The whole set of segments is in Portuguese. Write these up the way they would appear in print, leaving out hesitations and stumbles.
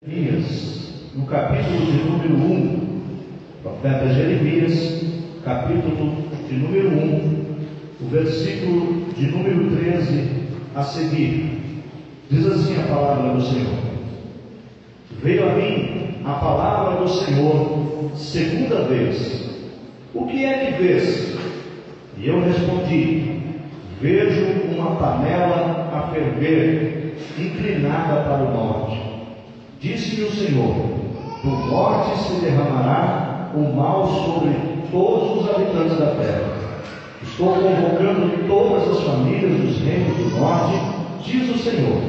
Jeremias, no capítulo de número 1, profeta Jeremias, capítulo de número 1, o versículo de número 13 a seguir. Diz assim a palavra do Senhor: Veio a mim a palavra do Senhor segunda vez. O que é que vês? E eu respondi: vejo uma panela a ferver, inclinada para o norte. Disse-me o Senhor: do norte se derramará o mal sobre todos os habitantes da terra. Estou convocando todas as famílias dos reinos do norte, diz o Senhor.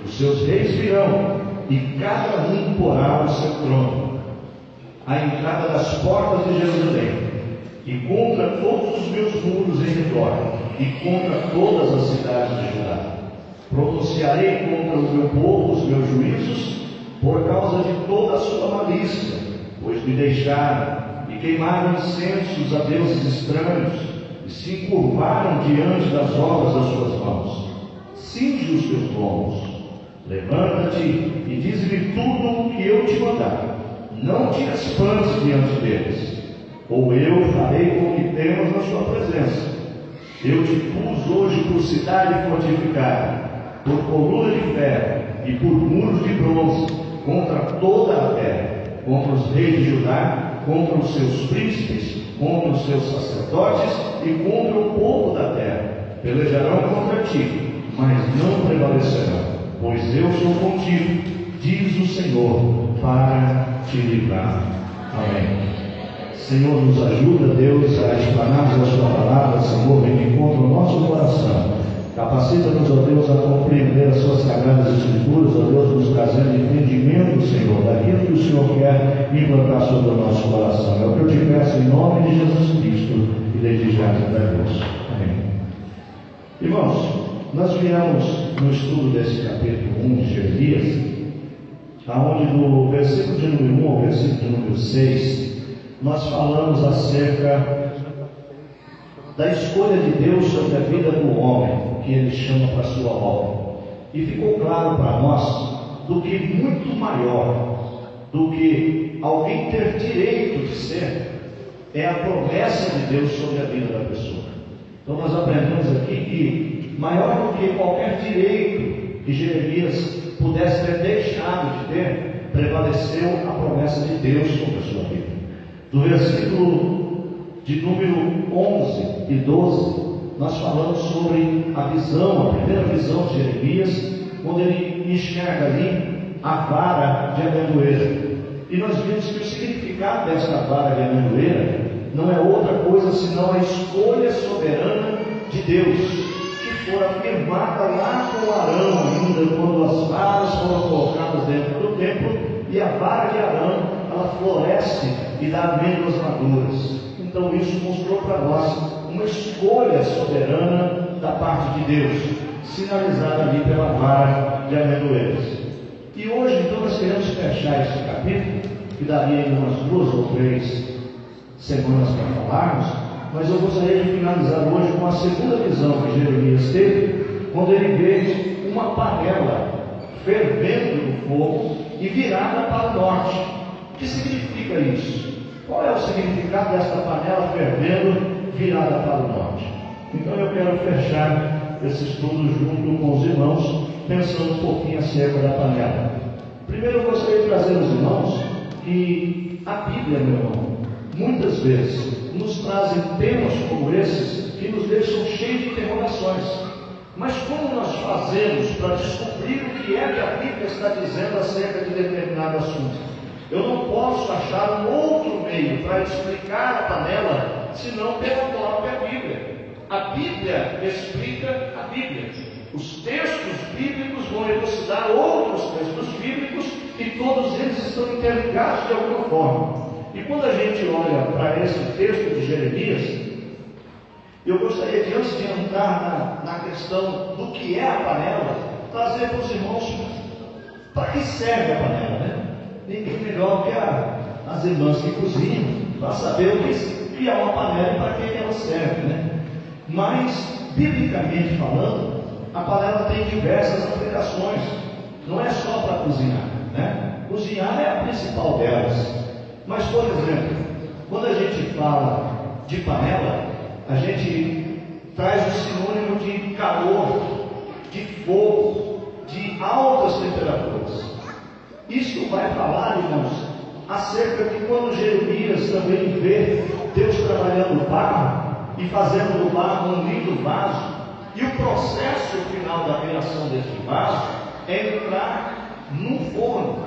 Os seus reis virão, e cada um porá o seu trono à entrada das portas de Jerusalém, e contra todos os meus muros em redor, e contra todas as cidades de Judá. Pronunciarei contra o meu povo os meus juízos, por causa de toda a sua malícia, pois me deixaram e queimaram incensos a deuses estranhos, e se encurvaram diante das obras das suas mãos. Cinge os teus lombos, levanta-te e dize-me tudo o que eu te mandar. Não te espantes diante deles, ou eu farei com que temas na sua presença. Eu te pus hoje por cidade fortificada, por coluna de ferro e por muros de bronze, contra toda a terra, contra os reis de Judá, contra os seus príncipes, contra os seus sacerdotes e contra o povo da terra. Pelejarão contra ti, mas não prevalecerão, pois eu sou contigo, diz o Senhor, para te livrar. Amém. Senhor, nos ajuda, Deus, a explanarmos a sua palavra. Senhor, vem de encontro ao nosso coração. Capacita-nos, ó Deus, a compreender as suas sagradas escrituras, ó Deus, nos trazendo entendimento, Senhor, daquilo que o Senhor quer implantar sobre o nosso coração. É o que eu te peço em nome de Jesus Cristo e desde já te Deus. Amém. Irmãos, nós viemos no estudo desse capítulo 1 de Jeremias, aonde do versículo de número 1 ao versículo de número 6, nós falamos acerca da escolha de Deus sobre a vida do homem, que Ele chama para a sua obra. E ficou claro para nós do que muito maior do que alguém ter direito de ser é a promessa de Deus sobre a vida da pessoa. Então nós aprendemos aqui que maior do que qualquer direito que Jeremias pudesse ter deixado de ter, prevaleceu a promessa de Deus sobre a sua vida. Do versículo de número 11 e 12, nós falamos sobre a visão, a primeira visão de Jeremias, quando ele enxerga ali a vara de amendoeira. E nós vimos que o significado desta vara de amendoeira não é outra coisa senão a escolha soberana de Deus, que foi afirmada lá com Arão ainda, quando as varas foram colocadas dentro do templo, e a vara de Arão, ela floresce e dá amêndoas maduras. Então isso mostrou para nós uma escolha soberana da parte de Deus, sinalizada ali pela vara de amendoeiras. E hoje então nós queremos fechar esse capítulo, que daria ainda umas 2 ou 3 semanas para falarmos, mas eu gostaria de finalizar hoje com a segunda visão que Jeremias teve, quando ele vê uma panela fervendo no fogo e virada para o norte. O que significa isso? Qual é o significado desta panela fervendo virada para o norte? Então eu quero fechar esse estudo junto com os irmãos, pensando um pouquinho acerca da panela. Primeiro eu gostaria de trazer aos irmãos que a Bíblia, meu irmão, muitas vezes nos trazem temas como esses que nos deixam cheios de interrogações. Mas como nós fazemos para descobrir o que é que a Bíblia está dizendo acerca de determinado assunto? Eu não posso achar um outro meio para explicar a panela, senão pela própria Bíblia. A Bíblia explica a Bíblia. Os textos bíblicos vão elucidar outros textos bíblicos e todos eles estão interligados de alguma forma. E quando a gente olha para esse texto de Jeremias, eu gostaria de, antes de entrar na questão do que é a panela, trazer para os irmãos para que serve a panela, né? Ninguém melhor que as irmãs que cozinham para saber o que é uma panela e para que ela serve, né? Mas, biblicamente falando, a panela tem diversas aplicações, não é só para cozinhar. né? Cozinhar é a principal delas. Mas, por exemplo, quando a gente fala de panela, a gente traz o sinônimo de calor, de fogo, de altas temperaturas. Isso vai falar, irmãos, acerca de quando Jeremias também vê Deus trabalhando o barro e fazendo do barro um lindo vaso. E o processo final da criação deste vaso é entrar no forno,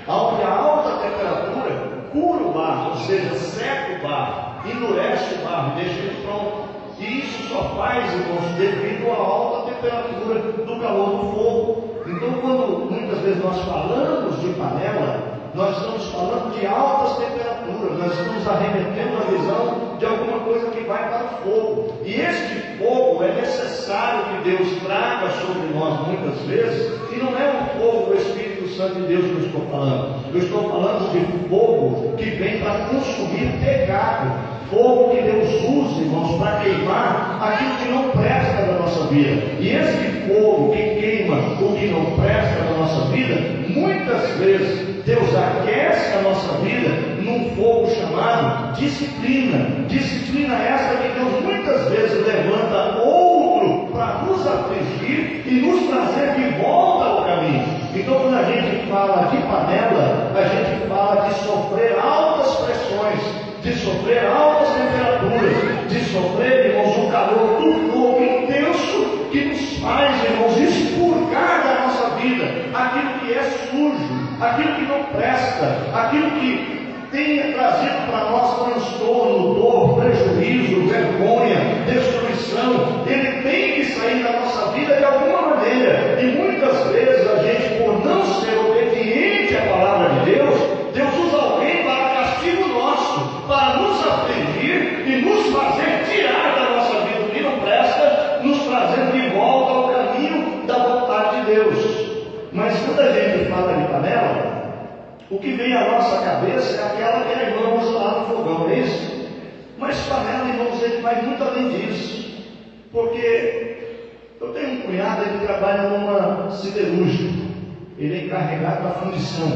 onde a alta temperatura cura o barro, ou seja, seca o barro, endurece o barro e deixa ele pronto. E isso só faz, irmãos, devido à alta temperatura do calor do fogo. Então, quando muitas vezes nós falamos de panela, nós estamos falando de altas temperaturas, nós estamos arremetendo a visão de alguma coisa que vai para o fogo. E este fogo é necessário que Deus traga sobre nós muitas vezes, e não é o fogo do Espírito Santo de Deus que eu estou falando. Eu estou falando de fogo que vem para consumir pecado. Fogo que Deus usa, irmãos, para queimar aquilo que não presta da nossa vida. E esse fogo que queima o que não presta da nossa vida, muitas vezes Deus aquece a nossa vida num fogo chamado disciplina. Disciplina essa que Deus muitas vezes levanta outro para nos afligir e nos trazer de volta ao caminho. Então, quando a gente fala de panela, a gente fala de sofrer altas pressões, de sofrer altas temperaturas, de sofrer, irmãos, um calor do fogo intenso que nos faz, irmãos, expurgar da nossa vida aquilo que é sujo, aquilo que não presta, aquilo que tem trazido para nós transtorno, dor, prejuízo, vergonha, destruição. Ele tem que sair da nossa vida de alguma maneira. E muitas vezes a gente, por não ser obediente à palavra de Deus, Deus usa alguém para castigo nosso, para nos afligir e nos fazer tirar da nossa vida o que não presta, nos trazendo de volta ao caminho da vontade de Deus. Mas quando a gente fala de panela, o que vem à nossa cabeça é aquela que a irmã usa lá no fogão, não é isso? Mas panela, irmãos, ele vai muito além disso. Porque eu tenho um cunhado, ele trabalha numa siderúrgica, ele é encarregado da fundição.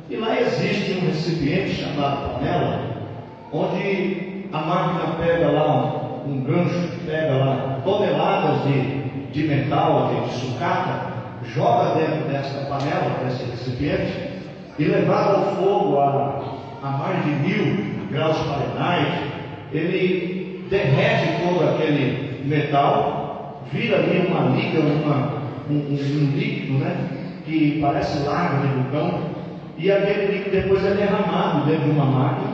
E lá existe um recipiente chamado panela, onde a máquina pega lá um gancho, pega lá toneladas de metal, de sucata, joga dentro desta panela, desse recipiente, e levado ao fogo a mais de 1000 graus Fahrenheit, ele derrete todo aquele metal, vira ali uma liga, um líquido, né, que parece lágrima de vulcão, e aquele líquido depois é derramado dentro de uma máquina,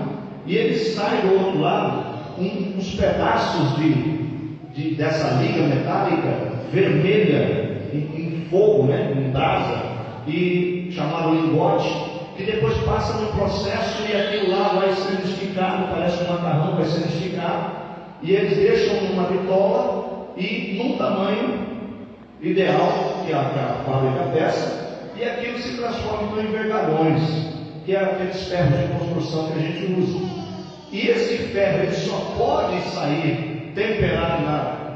e ele sai do outro lado, uns pedaços dessa liga metálica vermelha em fogo, né, em brasa, e chamado lingote, que depois passa no processo e aquilo lá vai sendo esticado, parece um macarrão, vai sendo esticado, e eles deixam numa bitola e num tamanho ideal que a fábrica peça, e aquilo se transforma em envergadões, que é aqueles ferros de construção que a gente usa. E esse ferro ele só pode sair temperado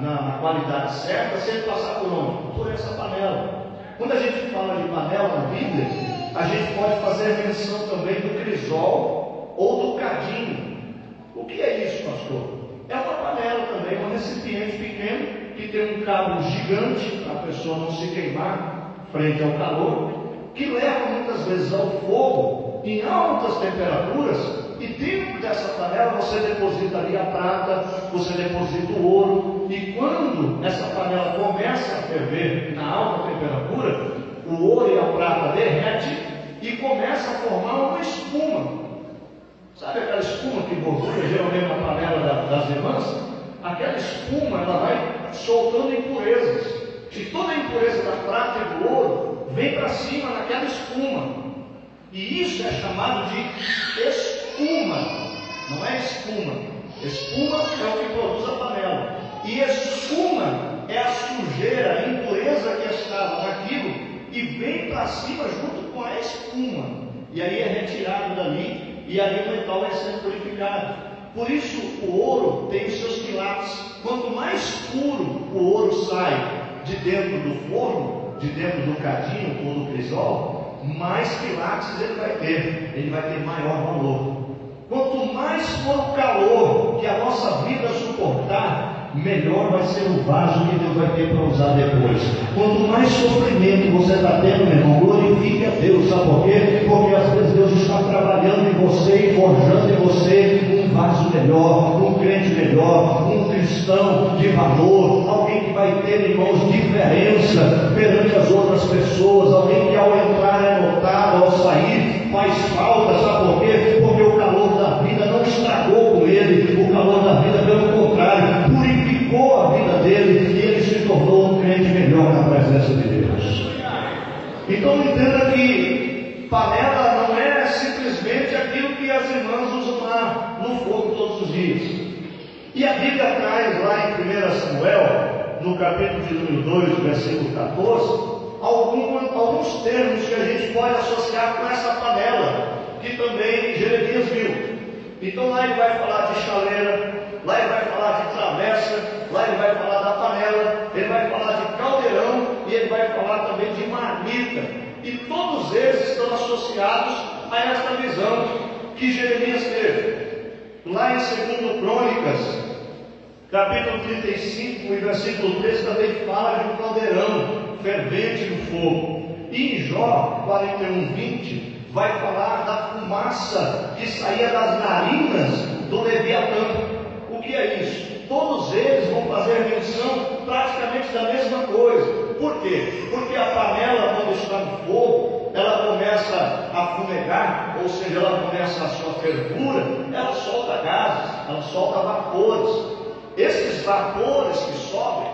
na qualidade certa se ele passar por onde? Por essa panela. Quando a gente fala de panela na Bíblia, a gente pode fazer menção também do crisol ou do cadinho. O que é isso, pastor? É uma panela também, um recipiente pequeno que tem um cabo gigante para a pessoa não se queimar frente ao calor, que leva muitas vezes ao fogo em altas temperaturas, e dentro dessa panela você deposita ali a prata, você deposita o ouro, e quando essa panela começa a ferver na alta temperatura, o ouro e a prata derrete e começa a formar uma espuma. Sabe aquela espuma que borbulha geralmente na panela das irmãs? Aquela espuma, ela vai soltando impurezas, e toda a impureza da prata e do ouro vem para cima naquela espuma, e isso é chamado de espuma, não é espuma. Espuma é o que produz a panela, e espuma é a sujeira, a impureza que estava naquilo, e vem para cima junto com a espuma, e aí é retirado dali, e aí o metal vai sendo purificado. Por isso o ouro tem os seus quilates. Quanto mais puro o ouro sai de dentro do forno, de dentro do cadinho ou do crisol, mais quilates ele vai ter maior valor. Quanto mais for o calor que a nossa vida suportar, melhor vai ser o vaso que Deus vai ter para usar depois. Quanto mais sofrimento você está tendo, meu irmão, glorifique a Deus. Sabe por quê? Porque às vezes Deus está trabalhando em você e forjando em você um vaso melhor, um crente melhor, um cristão de valor, alguém que vai ter, irmãos, diferença perante as outras pessoas, alguém que ao entrar é notado, ao sair faz falta. Sabe por quê? Porque o calor da vida não estragou com ele, o calor da vida, pelo contrário, purificou a vida dele e ele se tornou um crente melhor na presença de Deus. Então entenda que panela não é simplesmente aquilo que as irmãs usam lá no fogo todos os dias. E a Bíblia traz lá em 1 Samuel, no capítulo de número 2, versículo 14, alguns termos que a gente pode associar com essa panela, que também Jeremias viu. Então lá ele vai falar de chaleira, lá ele vai falar de travessa, lá ele vai falar da panela, ele vai falar de caldeirão e ele vai falar também de marmita. E todos eles estão associados a esta visão que Jeremias teve. Lá em 2 Crônicas, capítulo 35 e versículo 3, também fala de um caldeirão fervente no fogo. E em Jó 41:20 vai falar da fumaça que saía das narinas do Leviatã. O que é isso? Todos eles vão fazer menção praticamente da mesma coisa. Por quê? Porque a panela, quando está no fogo, ela começa a fumegar, ou seja, ela começa a sua fervura, ela solta gases, ela solta vapores. Esses vapores que sobem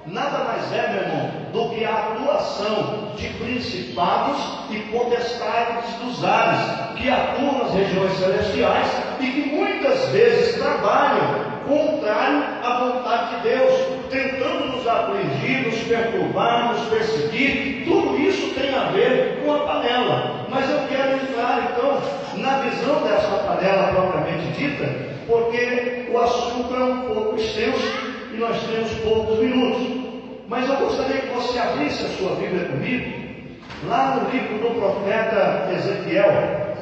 nada mais é, meu irmão, do que a atuação de principados e potestades dos ares, que atuam nas regiões celestiais e que muitas vezes trabalham contrário à vontade de Deus, tentando nos afligir, nos perturbar, nos perseguir. Tudo isso tem a ver com a panela. Mas eu quero entrar então na visão dessa panela propriamente dita, porque o assunto é um pouco extenso e nós temos poucos minutos. Mas eu gostaria que você abrisse a sua Bíblia comigo, lá no livro do profeta Ezequiel,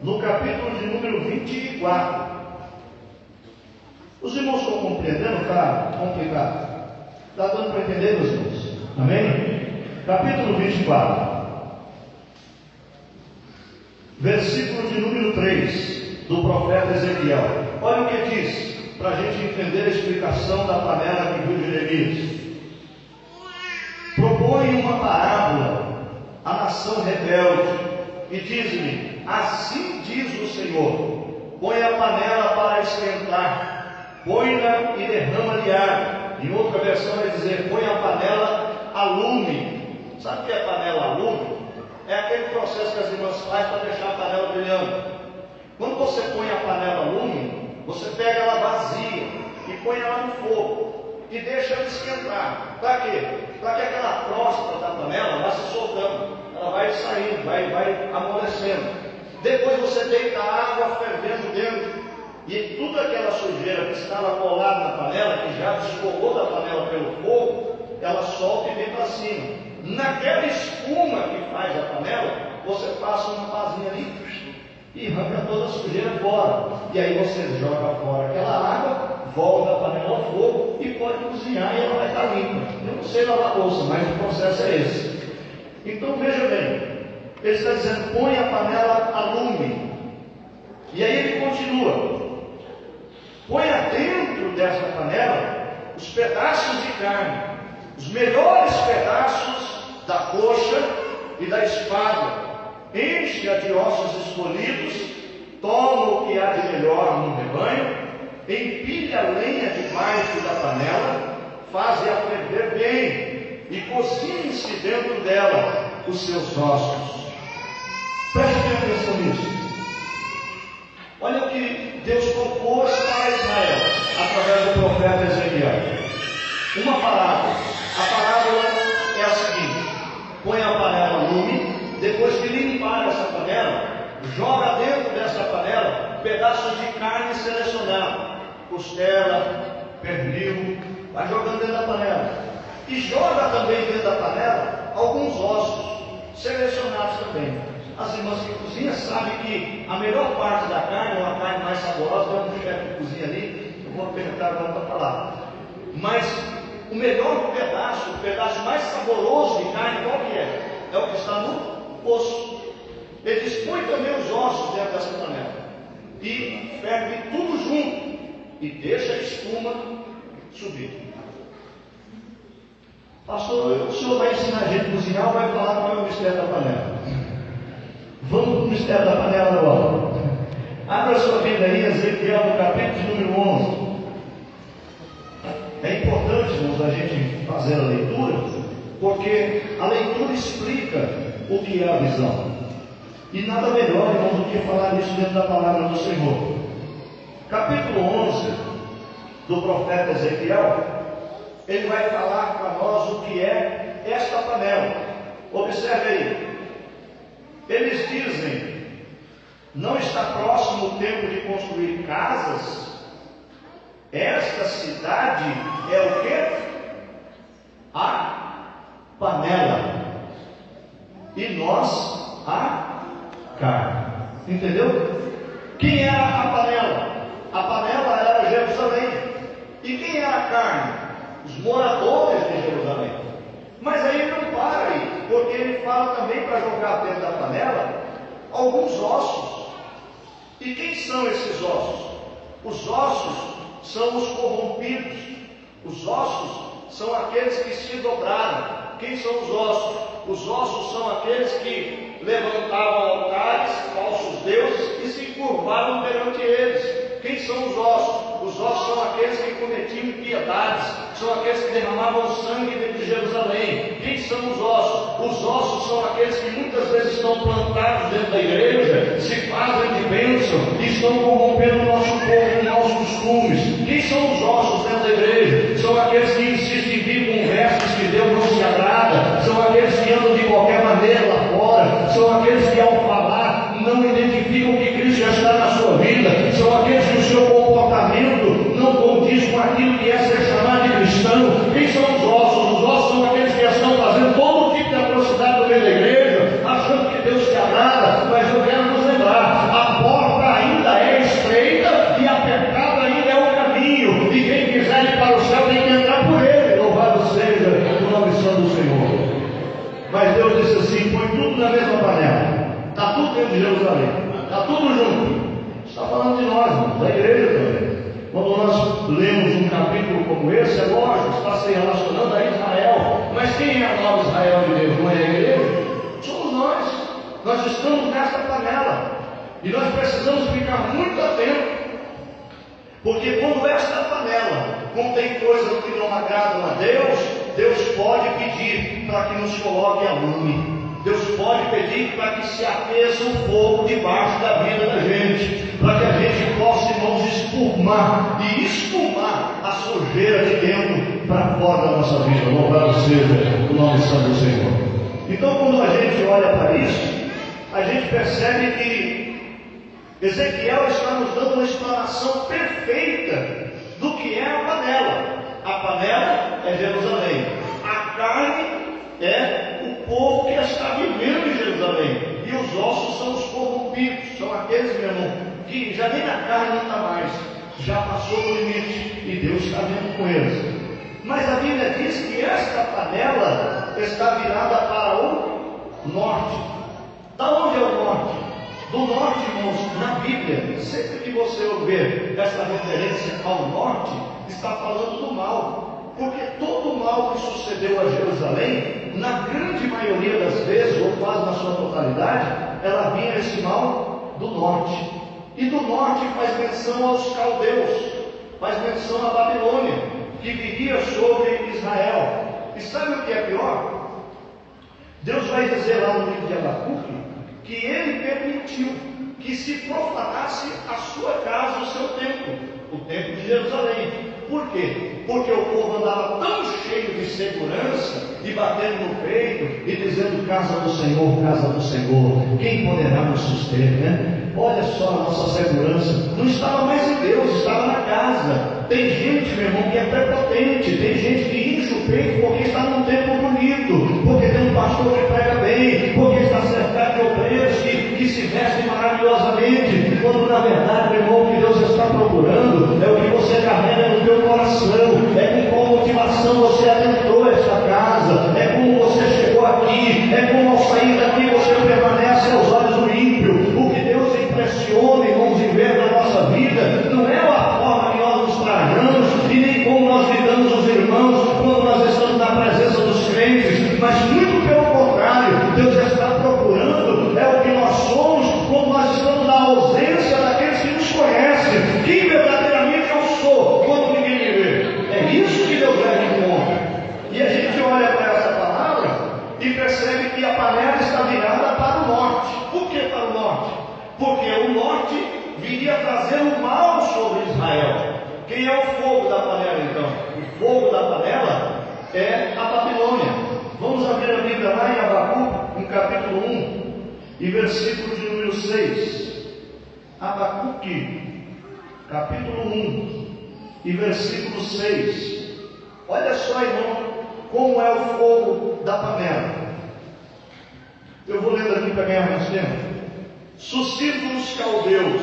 no capítulo de número 24. Os irmãos estão compreendendo? Está complicado? Está dando para entender, meus irmãos? Amém? Capítulo 24, versículo de número 3, do profeta Ezequiel. Olha o que diz, para a gente entender a explicação da panela que viu Jeremias. Propõe uma parábola à nação rebelde e diz-lhe: assim diz o Senhor, põe a panela para esquentar, põe-na e derrama-lhe água. Em outra versão vai dizer: põe a panela a lume. Sabe o que é panela a lume? É aquele processo que as irmãs fazem para deixar a panela brilhando. Quando você põe a panela a lume, você pega ela vazia e põe ela no fogo e deixa ela esquentar. Para quê? Para que aquela crosta da panela vá se soltando, ela vai saindo, vai amolecendo. Depois você deita a água fervendo dentro, e toda aquela sujeira que estava colada na panela, que já descolou da panela pelo fogo, ela solta e vem para cima. Naquela espuma que faz a panela, você passa uma pazinha ali e arranca toda a sujeira fora. E aí você joga fora aquela água, volta a panela ao fogo e pode cozinhar e ela vai estar limpa. Eu não sei lavar louça, mas o processo é esse. Então veja bem, ele está dizendo: põe a panela a lume. E aí ele continua: ponha dentro dessa panela os pedaços de carne, os melhores pedaços da coxa e da espádua. Enche-a de ossos escolhidos, toma o que há de melhor no rebanho, empilha a lenha debaixo da panela, faze-a ferver bem e cozinhe-se dentro dela os seus ossos. Preste atenção nisso. Olha o que Deus propôs para Israel através do profeta Ezequiel. Uma parábola. A parábola é a seguinte: põe a panela no lume. Depois de limpar essa panela, joga dentro dessa panela pedaços de carne selecionada, costela, pernil, vai jogando dentro da panela. E joga também dentro da panela alguns ossos selecionados também. As irmãs que cozinham sabem que a melhor parte da carne, ou a carne mais saborosa, é um chefe que cozinha ali, eu vou perguntar agora para falar. Mas o melhor pedaço, o pedaço mais saboroso de carne, qual que é? É o que está no osso. Ele diz, põe também os ossos dentro dessa panela e ferve tudo junto e deixa a espuma subir. Pastor, o senhor vai ensinar a gente a cozinhar ou vai falar qual é o mistério da panela? Vamos para o mistério da panela agora. Abra a sua Bíblia aí, Ezequiel, no capítulo número 11. É importante, irmãos, a gente fazer a leitura, porque a leitura explica o que é a visão. E nada melhor, irmãos, do que falar isso dentro da palavra do Senhor. Capítulo 11 do profeta Ezequiel, ele vai falar para nós o que é esta panela. Observe aí. Eles dizem, não está próximo o tempo de construir casas? Esta cidade é o quê? A panela. E nós, a carne. Entendeu? Quem era a panela? A panela era Jerusalém. E quem era a carne? Os moradores de Jerusalém. Mas aí ele não para aí, porque ele fala também para jogar dentro da panela alguns ossos. E quem são esses ossos? Os ossos são os corrompidos. Os ossos são aqueles que se dobraram. Quem são os ossos? Os ossos são aqueles que levantavam altares, falsos deuses, e se curvavam perante eles. Quem são os ossos? Os ossos são aqueles que cometiam impiedades, são aqueles que derramavam sangue dentro de Jerusalém. Quem são os ossos? Os ossos são aqueles que muitas vezes estão plantados dentro da igreja, se fazem de bênção e estão corrompendo o nosso povo, os nossos costumes. Quem são os ossos dentro da igreja? São aqueles que insistem em vir com vestes que Deus não se agrada, são aqueles que andam de qualquer maneira lá fora, são aqueles que ao falar não identificam que Cristo já está na sua vida, são aqueles que o seu comportamento não condiz com aquilo que é ser chamado de cristão. Quem são os ossos? Os ossos são aqueles que estão fazendo todo tipo de atrocidade no meio da igreja, achando que Deus se agrada. Mas eu quero nos lembrar, a porta ainda é estreita e apertado ainda é o caminho, e quem quiser ir para o céu tem que entrar por ele. Louvado seja o nome santo do Senhor. Mas Deus disse assim, põe tudo na mesma panela. Está tudo dentro de Jerusalém, está tudo junto. Está falando de nós, irmãos, da igreja também. Quando nós lemos um capítulo como esse, é lógico, está se relacionando a Israel. Mas quem é a nova Israel de Deus? Não é a igreja? Somos nós. Nós estamos nessa panela. E nós precisamos ficar muito atentos. Porque quando esta panela contém coisas que não agradam a Deus, Deus pode pedir para que nos coloque a lume. Deus pode pedir para que se aqueça o fogo debaixo da vida da gente, para que a gente possa, irmãos, espumar a sujeira de dentro para fora da nossa vida. Louvado seja o nome santo do Senhor. Então, quando a gente olha para isso, a gente percebe que Ezequiel está nos dando uma explanação perfeita do que é a panela. A panela é Jerusalém, a carne é o povo que está vivendo em Jerusalém, e os ossos são os corrompidos, são aqueles, meu irmão, que já nem na carne não está mais, já passou do limite, e Deus está vendo com eles. Mas a Bíblia diz que esta panela está virada para o norte. Da onde é o norte? Do norte, irmãos, na Bíblia, sempre que você ouvir essa referência ao norte, está falando do mal. Porque todo o mal que sucedeu a Jerusalém, na grande maioria das vezes, ou quase na sua totalidade, ela vinha esse mal do norte. E do norte faz menção aos caldeus, faz menção à Babilônia, que vivia sobre Israel. E sabe o que é pior? Deus vai dizer lá no livro de Abacuque que ele permitiu que se profanasse a sua casa, o seu templo, o templo de Jerusalém. Por quê? Porque o povo andava tão cheio de segurança e batendo no peito e dizendo: casa do Senhor, quem poderá nos suster, né? Olha só a nossa segurança, não estava mais em Deus, estava na casa. Tem gente, meu irmão, que é prepotente, tem gente que enche o peito porque está num templo bonito, porque tem um pastor que prega bem, porque está cercado de obreiros que na verdade, meu irmão, o que Deus está procurando é o que você carrega no teu coração, é com qual motivação você adentrou esta casa, é como você chegou aqui, é como ao sair daqui você permanece aos olhos do ímpio. O que Deus impressiona, irmãos, em ver na nossa vida, não é a forma que nós nos trajamos e nem como nós lidamos os irmãos quando nós estamos na presença dos crentes, mas muito pelo contrário, Deus está procurando é o que nós somos quando nós estamos na ausência daqueles que nos conhecem. Quem verdadeiramente eu sou quando ninguém me vê? É isso que Deus leva em conta. E a gente olha para essa palavra e percebe que a panela está virada para o norte. Por que para o norte? Porque o norte viria trazer o mal sobre Israel. Quem é o fogo da panela então? O fogo da panela é a Babilônia. Vamos abrir a Bíblia lá em Abacuque, no capítulo 1, e versículo de número 6. Abacuque, capítulo 1, e versículo 6. Olha só, irmão, como é o fogo da panela. Eu vou lendo aqui para ganhar mais tempo. Suscita os caldeus,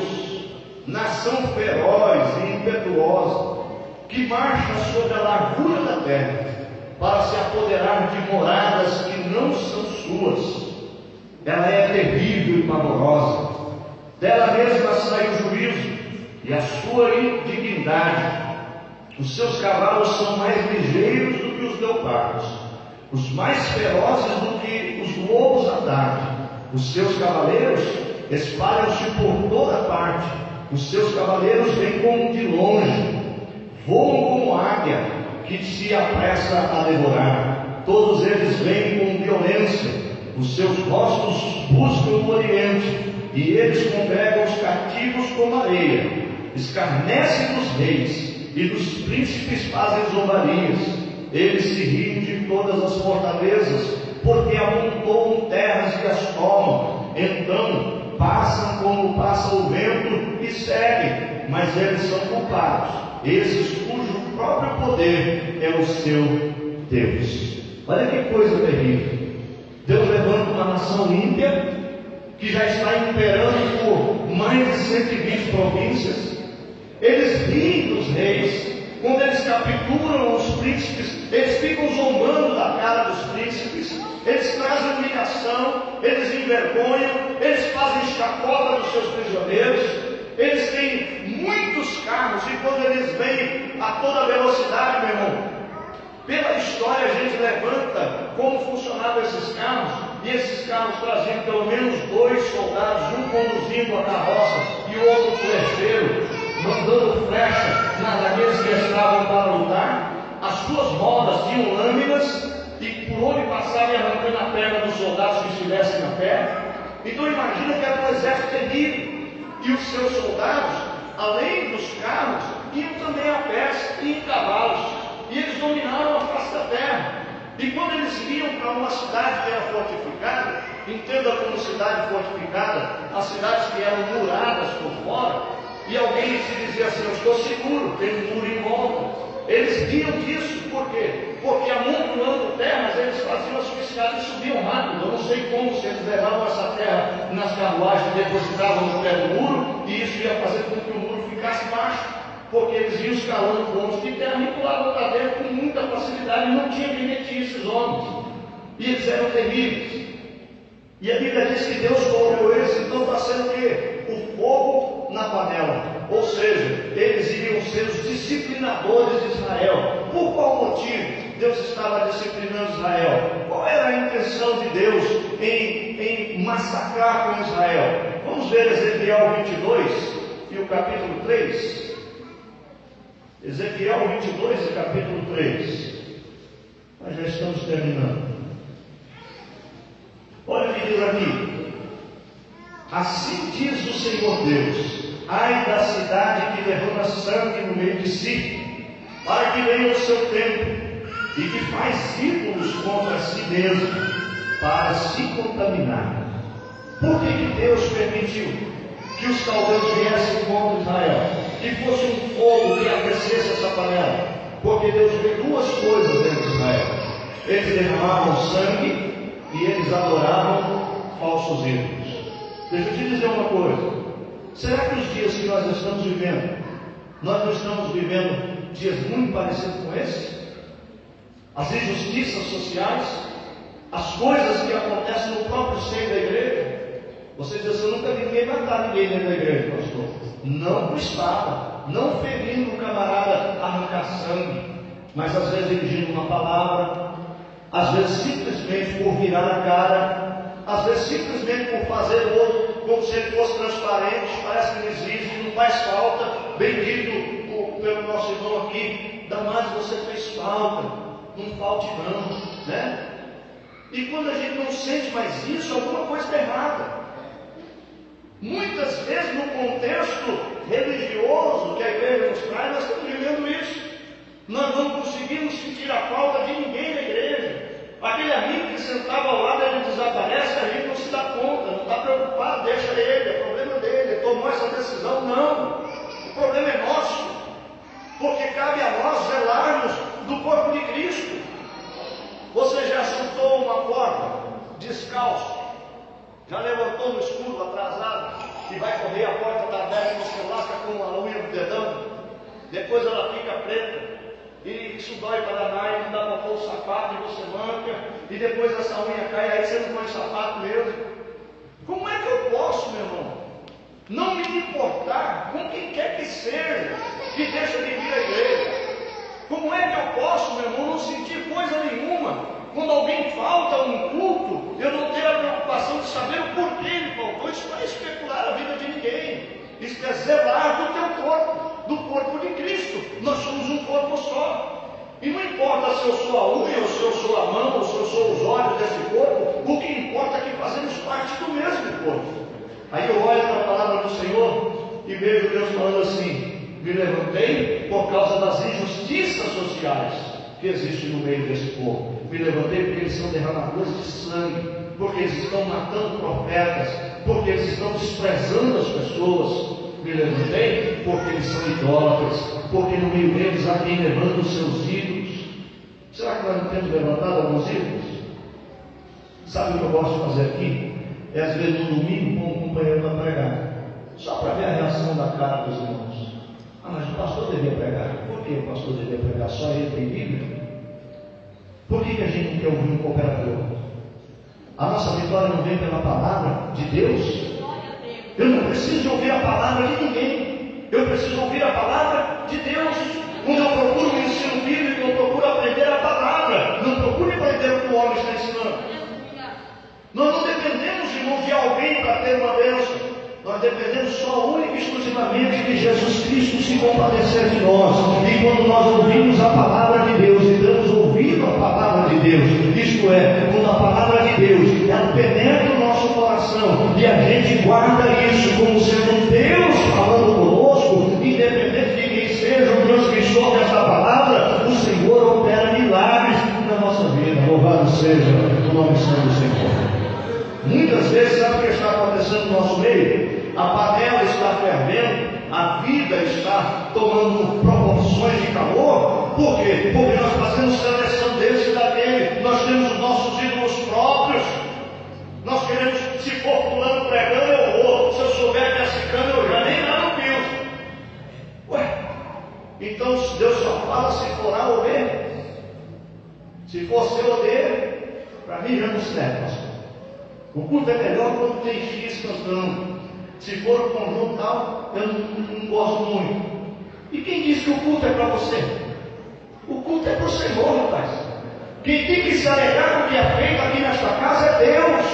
nação feroz e impetuosa, que marcha sobre a largura da terra, para se apoderar de moradas que não são suas. Ela é terrível e pavorosa. Dela mesma sai o juízo e a sua indignidade. Os seus cavalos são mais ligeiros do que os leopardos, os mais ferozes do que os lobos à tarde. Os seus cavaleiros espalham-se por toda parte. Os seus cavaleiros vêm como de longe, voam como águia que se apressa a devorar. Todos eles vêm com violência. Os seus rostos buscam o oriente, e eles congregam os cativos como areia. Escarnecem dos reis, e dos príncipes fazem zombarias. Eles se riem de todas as fortalezas, porque amontoam terras e as tomam. Então passam como passa o vento e seguem, mas eles são culpados, esses cujo próprio poder é o seu Deus. Olha que coisa terrível. Deus levanta uma nação ímpia, que já está imperando por mais de 120 províncias. Eles riem dos reis. Quando eles capturam os príncipes, eles ficam zombando da cara dos príncipes. Eles trazem humilhação, eles envergonham, eles fazem chacota dos seus prisioneiros. Eles têm muitos carros, e quando eles vêm a toda velocidade, meu irmão, pela história a gente levanta como funcionavam esses carros, e esses carros traziam pelo menos 2 soldados, um conduzindo a carroça e o outro flecheiro, mandando flecha naqueles que estavam para lutar. As suas rodas tinham lâminas, e por onde passavam arrancando a perna dos soldados que estivessem na pé. Então imagina que era um exército terrível. E os seus soldados, além dos carros, iam também a pés e em cavalos. E eles dominaram a face da terra. E quando eles iam para uma cidade que era fortificada, entenda como cidade fortificada, as cidades que eram muradas por fora, e alguém se dizia assim: eu estou seguro, tem um muro em volta. Eles riam disso, por quê? Porque amontoando terras, eles faziam as suas cidades e subiam rápido. Eu não sei como, se eles levavam essa terra nas carruagens e depositavam no pé do muro, e isso ia fazer com que o muro ficasse baixo, porque eles iam escalando pontos de terra e pulavam para dentro com muita facilidade, e não tinha quem metia esses homens, e eles eram terríveis. E a Bíblia diz que Deus colocou eles então para ser o quê? O fogo na panela. Ou seja, eles iriam ser os disciplinadores de Israel. Por qual motivo Deus estava disciplinando Israel? Qual era a intenção de Deus em massacrar com Israel? Vamos ver Ezequiel 22 e o capítulo 3. Ezequiel 22 e capítulo 3. Nós já estamos terminando. Olha o que diz aqui: assim diz o Senhor Deus: ai da cidade que derrama sangue no meio de si, para que venha o seu tempo, e que faz ídolos contra si mesmo, para se contaminar. Por que Deus permitiu que os caldeus viessem contra Israel? Que fosse um fogo que aquecesse essa panela? Porque Deus vê 2 coisas dentro de Israel: eles derramavam sangue e eles adoravam falsos ídolos. Deixa eu te dizer uma coisa: Será que os dias que nós estamos vivendo, nós não estamos vivendo dias muito parecidos com esses? As injustiças sociais, as coisas que acontecem no próprio seio da igreja. Você diz assim: eu nunca vi ninguém matar ninguém dentro da igreja, pastor. Não com espada, não ferindo o camarada, arrancar sangue, mas às vezes dirigindo uma palavra, às vezes simplesmente por virar a cara, às vezes simplesmente por fazer o outro como se ele fosse transparente. Parece que não existe, não faz falta. Bendito pelo nosso irmão aqui, Damásio, você fez falta, não falte não, né? E quando a gente não sente mais isso, alguma coisa está errada. Muitas vezes no contexto religioso que a igreja nos traz, nós estamos vivendo isso. Nós não conseguimos sentir a falta de ninguém na igreja. Aquele amigo que sentava ao lado, ele desaparece, a gente não se dá conta, não está preocupado, deixa ele, é problema dele, ele tomou essa decisão. Não, o problema é nosso, porque cabe a nós zelarmos do corpo de Cristo. Você já sentou uma porta descalço, já levantou no escuro atrasado e vai correr, a porta está aberta e você lasca com a unha do dedão, depois ela fica preta. E isso dói para danar, e não dá para pôr o sapato, e você manca, e depois essa unha cai, aí você não põe o sapato mesmo. Como é que eu posso, meu irmão, não me importar com quem quer que seja, que deixa de vir à igreja? Como é que eu posso, meu irmão, não sentir coisa nenhuma? Quando alguém falta a um culto, eu não tenho a preocupação de saber o porquê ele faltou. Isso não é especular a vida de ninguém. Isso é zelar do teu corpo, do corpo de Cristo. Nós somos um corpo só. E não importa se eu sou a unha, ou se eu sou a mão, ou se eu sou os olhos desse corpo, o que importa é que fazemos parte do mesmo corpo. Aí eu olho para a palavra do Senhor e vejo Deus falando assim: me levantei por causa das injustiças sociais que existem no meio desse povo. Me levantei porque eles são derramadores de sangue, porque eles estão matando profetas, porque eles estão desprezando as pessoas. Me levantei porque eles são idólatras, porque no meio deles há quem levanta os seus ídolos. Será que nós não temos levantado alguns ídolos? Sabe o que eu gosto de fazer aqui? É às vezes no domingo com um companheiro para pregar, só para ver a reação da cara dos irmãos. Ah, mas o pastor devia pregar. Por que o pastor devia pregar? Só ele tem Bíblia? Por que a gente não quer ouvir um cooperador? A nossa vitória não vem pela palavra de Deus? Eu não preciso ouvir a palavra de ninguém. Eu preciso ouvir a palavra de Deus. Quando eu procuro um ensino bíblico, eu procuro aprender a palavra. Não procuro aprender o que o homem está ensinando. Nós não dependemos, irmãos, de alguém para ter uma bênção. Nós dependemos só única e exclusivamente de Jesus Cristo se compadecer de nós. E quando nós ouvimos a palavra de Deus e damos ouvido à palavra de Deus, isto é, quando a palavra de Deus ela penetra o nosso coração e a gente guarda isso como sendo Deus falando conosco, independente de quem seja o transmissor dessa palavra, o Senhor opera milagres na nossa vida. Louvado seja o nome santo do Senhor. Muitas vezes, sabe o que está acontecendo no nosso meio? A panela está fervendo, a vida está tomando proporções de calor. Por quê? Porque nós fazemos seleção desse e daquele. Nós temos os nossos ídolos próprios. Nós queremos, se for fulano pregando, eu vou. Se eu souber que é ciclano, eu já nem lá no pio. Ué, então Deus só fala se for A ou B. Se for C ou D, para mim já não serve, pastor. O culto é melhor quando tem X cantando. Se for o conjunto tal, eu não gosto muito. E quem diz que o culto é para você? O culto é para o Senhor, rapaz. Quem tem que se alegrar com o que é feito aqui nesta casa é Deus.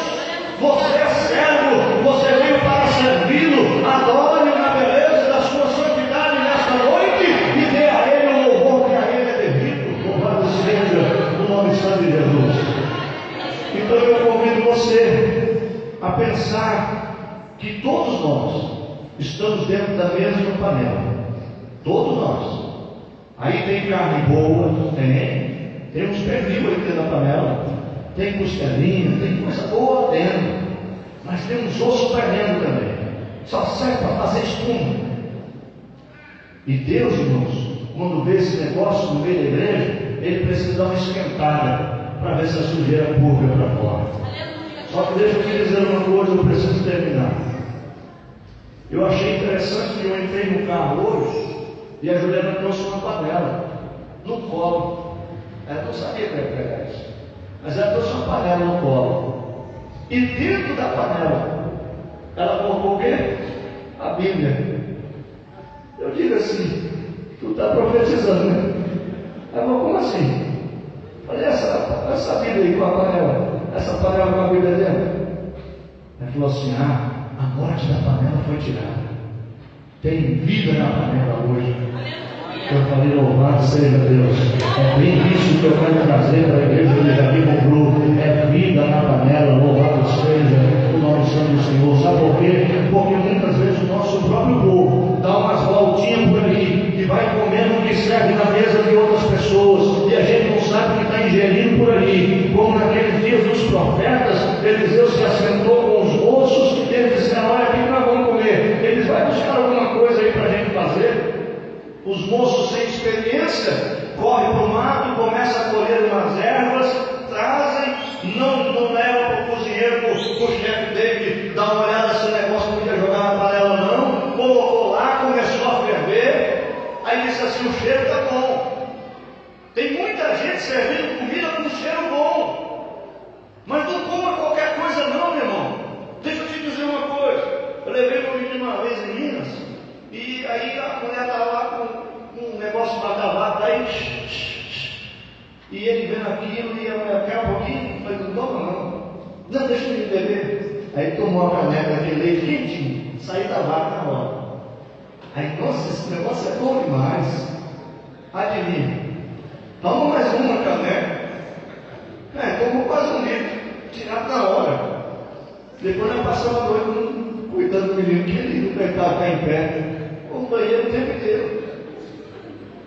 Você é servo, você veio para servi-lo. Adore na beleza da sua santidade nesta noite e dê a Ele o louvor que a Ele é devido. Louvado seja o nome santo de Jesus. Então eu convido você a pensar que todos nós estamos dentro da mesma panela. Todos nós. Aí tem carne boa, tem uns pernil aí dentro da panela, tem costelinha, tem coisa boa dentro, mas tem uns ossos tremendo também. Só serve para fazer espuma. E Deus, irmãos, quando vê esse negócio no meio da igreja, Ele precisa dar uma esquentada para ver se a sujeira pública para fora. Só que deixa eu te dizer uma coisa, eu preciso terminar. Eu achei interessante que eu entrei no carro hoje e a Juliana trouxe uma panela no colo. Ela não sabia que ia pegar isso, mas ela trouxe uma panela no colo. E dentro da panela, ela colocou o quê? A Bíblia. Eu digo assim: tu está profetizando, né? Ela falou: como assim? Olha essa Bíblia aí com a panela. Essa panela com a Bíblia dentro. Ela falou assim: a morte da panela foi tirada. Tem vida na panela hoje. Eu falei: louvado seja Deus. É bem isso que eu quero trazer para a igreja do Jardim Bruno. É vida na panela. Louvado seja o nome santo do Senhor. Sabe por quê? Porque muitas vezes o nosso próprio povo dá umas voltinhas por ali e vai comendo o que serve na mesa de outras pessoas, e a gente não sabe o que está ingerindo por ali. Como naqueles dias dos profetas, Eliseu se assentou com os moços e eles disseram: olha, o que nós vamos comer? Eles vão buscar alguma coisa aí para a gente fazer. Os moços sem experiência correm para o mato, começam a colher umas ervas, trazem, não levam para o cozinheiro, para o chefe dele dar uma olhada se o negócio podia jogar na panela ou não. Colocou lá, começou a ferver, aí disse assim: o cheiro está bom. Tem muita gente servindo comida com cheiro bom, mas não coma qualquer coisa não, meu irmão. Deixa eu te dizer uma coisa. Eu levei meu menino uma vez em Minas, e aí a mulher estava lá com um negócio para acabar, daí e ele vendo aquilo, e a mulher: quer um pouquinho? Eu falei: não toma não, deixa ele beber. Aí tomou uma caneca de leite quentinho, saí da vaca na hora. Aí, nossa, esse negócio é bom demais. Adivinha? Toma mais uma caneca. Tomou quase um litro, tirado na hora. Depois nós passamos a noite cuidando do menino, que ele não aguentava ficar em pé. O banheiro o tempo inteiro.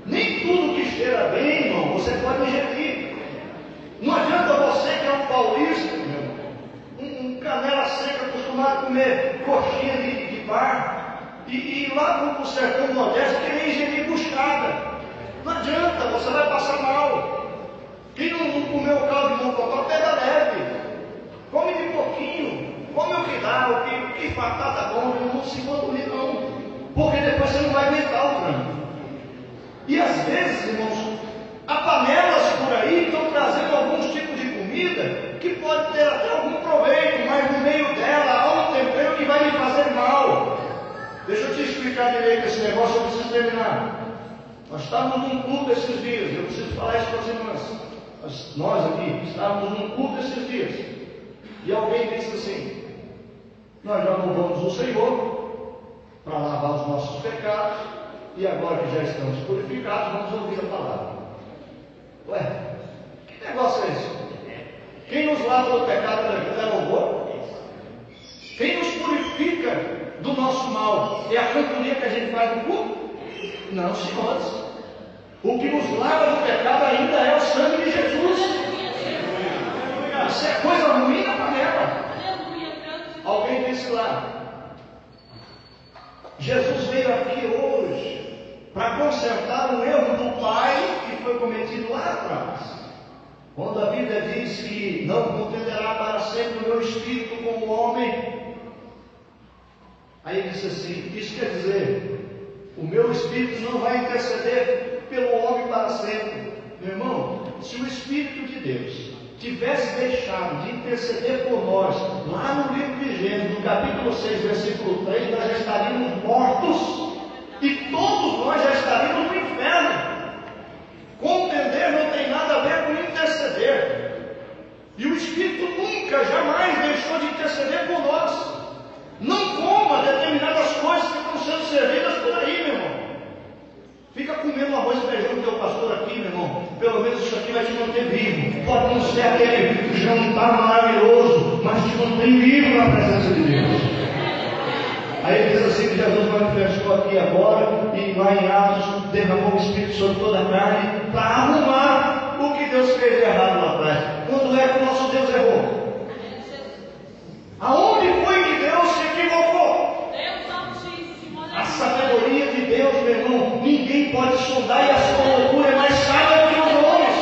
Nem tudo que cheira bem, irmão, você pode ingerir. Não adianta você que é um paulista, um canela seca, acostumado a comer coxinha de bar, e lá para o sertão modesto querer ingerir buchada. Não adianta, você vai passar mal. Quem não comeu o caldo de mocotó, pega leve. Come de pouquinho, come o que dá, o que fartar tá bom, não se conduzir não. Porque depois você não vai aguentar o frango. E às vezes, irmãos, há panelas por aí estão trazendo alguns tipos de comida que pode ter até algum proveito, mas no meio dela há um tempero que vai lhe fazer mal. Deixa eu te explicar direito esse negócio, eu preciso terminar. Nós estávamos num culto esses dias, eu preciso falar isso para as irmãs. Nós aqui estávamos num culto esses dias, e alguém disse assim: nós já louvamos o Senhor para lavar os nossos pecados, e agora que já estamos purificados, vamos ouvir a palavra. Ué, que negócio é esse? Quem nos lava do pecado é louvor? Quem nos purifica do nosso mal é a cantoria que a gente faz no culto? Não, senhores. O que nos lava do pecado ainda é o sangue de Jesus. Isso é coisa ruim na panela. Alguém disse lá: Jesus veio aqui hoje para consertar um erro do Pai que foi cometido lá atrás, quando a Bíblia diz que não contenderá para sempre o meu espírito como homem. Aí ele disse assim: isso quer dizer, o meu espírito não vai interceder pelo homem para sempre. Meu irmão, se o Espírito de Deus tivesse deixado de interceder por nós, lá no livro de Gênesis, no capítulo 6, versículo 3, nós já estaríamos mortos, e todos nós já estaríamos no inferno. Contender não tem nada a ver com interceder, e o Espírito nunca, jamais deixou de interceder por nós. Não coma determinadas coisas que estão sendo servidas por aí, meu irmão. Fica comendo arroz e feijão do teu pastor aqui, meu irmão. Pelo menos isso aqui vai te manter vivo. Pode não ser aquele jantar maravilhoso, mas te mantém vivo na presença de Deus. Aí ele diz assim que Jesus manifestou aqui agora, e lá em Atos derramou o Espírito sobre toda a carne, para arrumar o que Deus fez de errado lá atrás. Quando é que o nosso Deus errou? Aonde foi que Deus se equivocou? A sabedoria de Deus, meu irmão, ninguém pode sondar, e a sua loucura é mais sábia que os homens.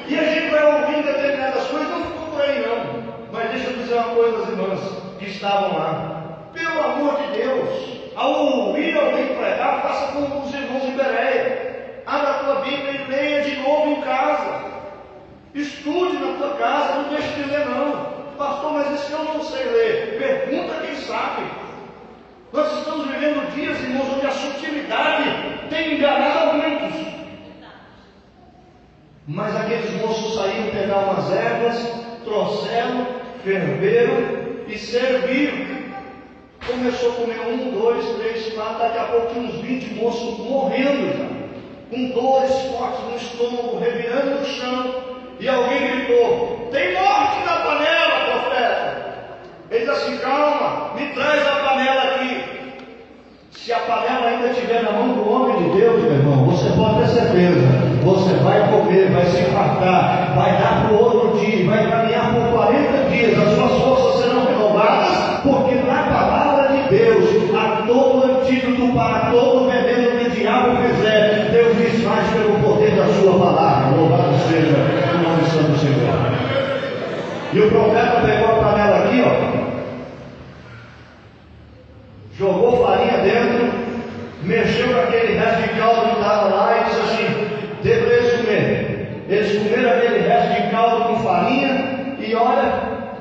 E a gente vai ouvindo determinadas coisas, não ficou por aí não. Mas deixa eu dizer uma coisa aos irmãos que estavam lá. amado, pelo amor de Deus, ao ouvir alguém pregar, faça como os irmãos em Bereia. Abra a tua Bíblia e leia de novo em casa. Estude na tua casa, não deixe de ler não. Pastor, mas esse eu não sei ler. Pergunta quem sabe. Nós estamos vivendo dias, irmãos, onde a sutilidade tem enganado muitos. Mas aqueles moços saíram pegar umas ervas, trouxeram, ferveram e serviram. Começou a comer 1, 2, 3, 4, daqui a pouco tinha uns 20 moços morrendo já, com dores fortes no estômago, revirando no chão, e alguém gritou: tem morte na panela, profeta. Ele disse assim: calma, me traz a panela aqui. Se a panela ainda estiver na mão do homem de Deus, meu irmão, você pode ter certeza, você vai comer, vai se fartar, vai dar para o outro dia, vai caminhar por 40 dias, as suas forças serão renovadas, porque na palavra de Deus, a todo antídoto para todo veneno que o diabo fizer, Deus desfaz pelo poder da sua palavra. Louvado seja o nome santo do Senhor. E o profeta pegou a panela aqui, ó, jogou farinha dentro, mexeu com aquele resto de caldo que estava lá e disse assim: dê para eles comer. Eles comeram aquele resto de caldo com farinha e olha,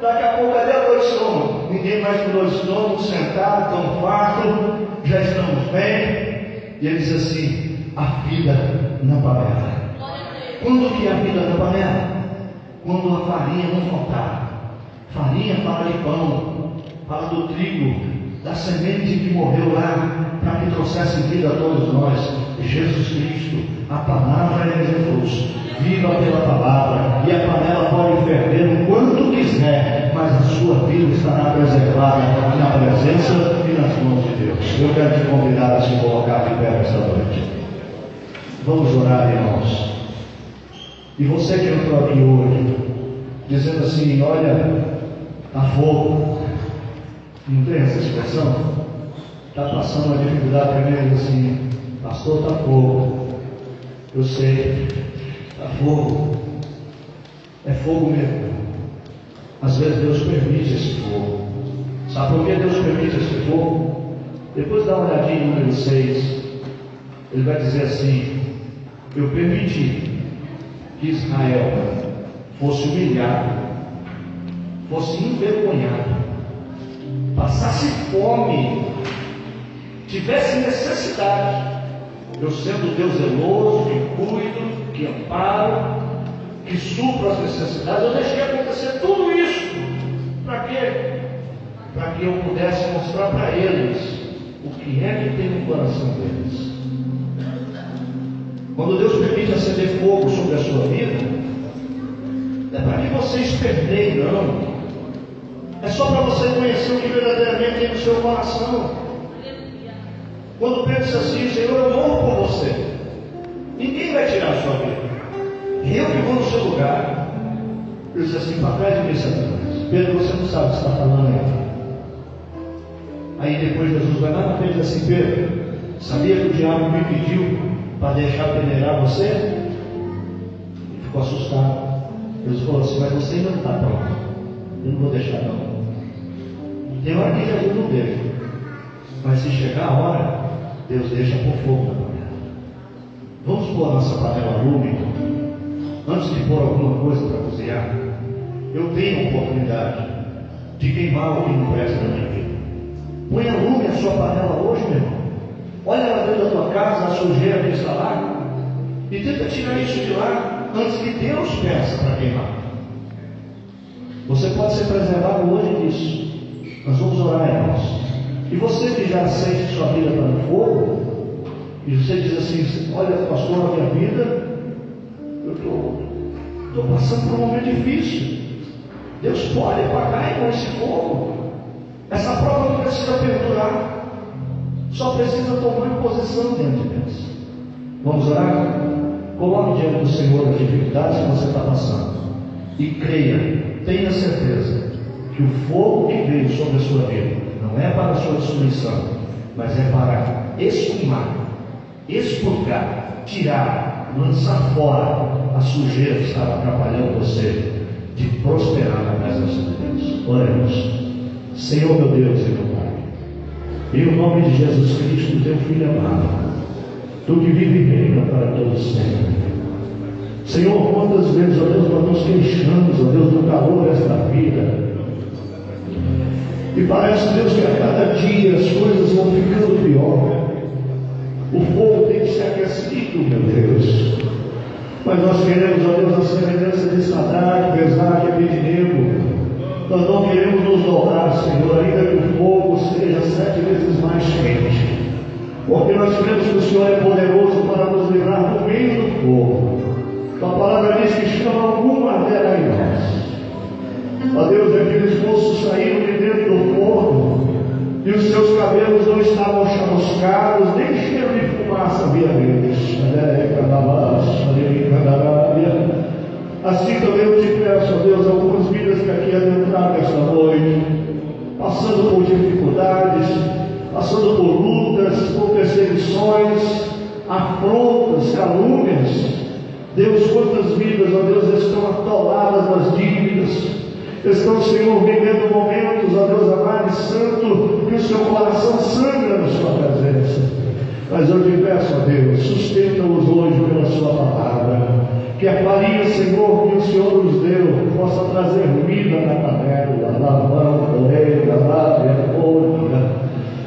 daqui a pouco cadê a dor de estômago? Ninguém mais com dor de estômago, sentado, tão farto, já estamos bem. E ele diz assim: a vida na panela. Quando que é a vida na panela? Quando a farinha não faltar. Farinha fala de pão, fala do trigo, da semente que morreu lá, para que trouxesse vida a todos nós. Jesus Cristo, a palavra é Jesus. Viva pela palavra, e a panela pode ferver o quanto quiser, mas a sua vida estará preservada na presença e nas mãos de Deus. Eu quero te convidar a se colocar de pé esta noite. Vamos orar, irmãos. E você que entrou aqui hoje, dizendo assim: olha, está fogo. Não tem essa expressão? Está passando uma dificuldade tremenda assim: pastor, está fogo. Eu sei, está fogo. É fogo mesmo. Às vezes Deus permite esse fogo. Sabe por que Deus permite esse fogo? Depois dá uma olhadinha no número 6. Ele vai dizer assim: eu permiti que Israel fosse humilhado, fosse envergonhado, passasse fome, tivesse necessidade. Eu sendo Deus zeloso, que cuido, que amparo, que supro as necessidades, eu deixei acontecer tudo isso. Para quê? Para que eu pudesse mostrar para eles o que é que tem no coração deles. Quando Deus permite acender fogo sobre a sua vida, não é para que você esperneie, não. É só para você conhecer o que verdadeiramente tem no seu coração. Quando pensa assim: Senhor, eu morro por você, ninguém vai tirar a sua vida, eu que vou no seu lugar. Ele diz assim: para trás de mim, Satanás. Pedro, você não sabe o que está falando aí. Aí depois Jesus vai lá na frente e diz assim: Pedro, sabia que o diabo me pediu para deixar peneirar você? Ele ficou assustado. Jesus falou assim: mas você ainda não está pronto, eu não vou deixar não. Tem hora que Jesus não deixa, mas se chegar a hora, Deus deixa por fogo na panela. Vamos pôr a nossa panela lume. Antes de pôr alguma coisa para cozinhar, eu tenho a oportunidade de queimar o que não presta na minha vida. Põe a lume a sua panela hoje, meu irmão. Olha lá dentro da tua casa, a sujeira que está lá, e tenta tirar isso de lá antes que Deus peça para queimar. Você pode ser preservado hoje disso. Nós vamos orar, irmãos. E você que já sente que sua vida está no fogo, e você diz assim: olha, pastor, a minha vida, eu estou passando por um momento difícil. Deus pode apagar com esse fogo. Essa prova não precisa perdurar, só precisa tomar posição diante de Deus. Vamos orar? Coloque diante do Senhor as dificuldades que você está passando e creia, tenha certeza que o fogo que veio sobre a sua vida não é para a sua destruição, mas é para esfumar, expurgar, tirar, lançar fora a sujeira que estava atrapalhando você de prosperar na presença de Deus. Oremos. Senhor meu Deus e meu Pai, em o nome de Jesus Cristo, teu Filho amado, tu que vive e reina para todos sempre. Senhor, quantas vezes, ó Deus, nós nos queixamos, ó Deus, do calor desta vida, e parece, Deus, que a cada dia as coisas vão ficando pior. O fogo tem que ser aquecido, meu Deus. Mas nós queremos, ó Deus, a semelhança de Sadraque, Mesaque e Abednego. Nós não queremos nos dobrar, Senhor, ainda que o fogo seja 7 vezes mais quente. Porque nós cremos que o Senhor é poderoso para nos livrar do meio do fogo. A palavra diz que chama alguma ardera em nós. Ó Deus, aqueles moços saíram de dentro do forno e os seus cabelos não estavam chamuscados, nem cheiro de fumaça havia neles. Assim também eu te peço, ó Deus, algumas vidas que aqui adentraram esta noite, passando por dificuldades, passando por lutas, por perseguições, afrontas, calúnias. Deus, quantas vidas, ó Deus, estão atoladas nas dívidas, estão, Senhor, vivendo momentos, ó Deus amado e santo, que o seu coração sangra na sua presença. Mas eu te peço, ó Deus, sustenta-os hoje pela sua palavra, que a farinha, Senhor, que o Senhor nos deu, possa trazer vida na panela, lavando, orelha, lábia, olha.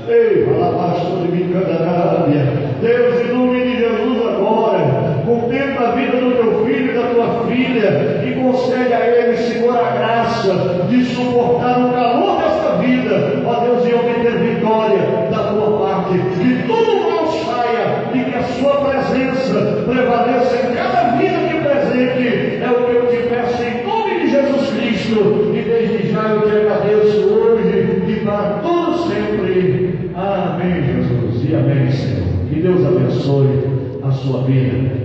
Ei, alabastou de micandarábia. Deus, em nome de Jesus agora, contempla a vida do teu filho e da tua filha e concede a ele, Senhor, a graça de suportar o calor desta vida, ó Deus, e obter vitória da tua parte. Que todo mal saia e que a sua presença prevaleça em cada vida que presente. É o que eu te peço em nome de Jesus Cristo, e desde já eu te agradeço hoje e para todos sempre. Amém, Jesus, e amém, Senhor. Que Deus abençoe a sua vida.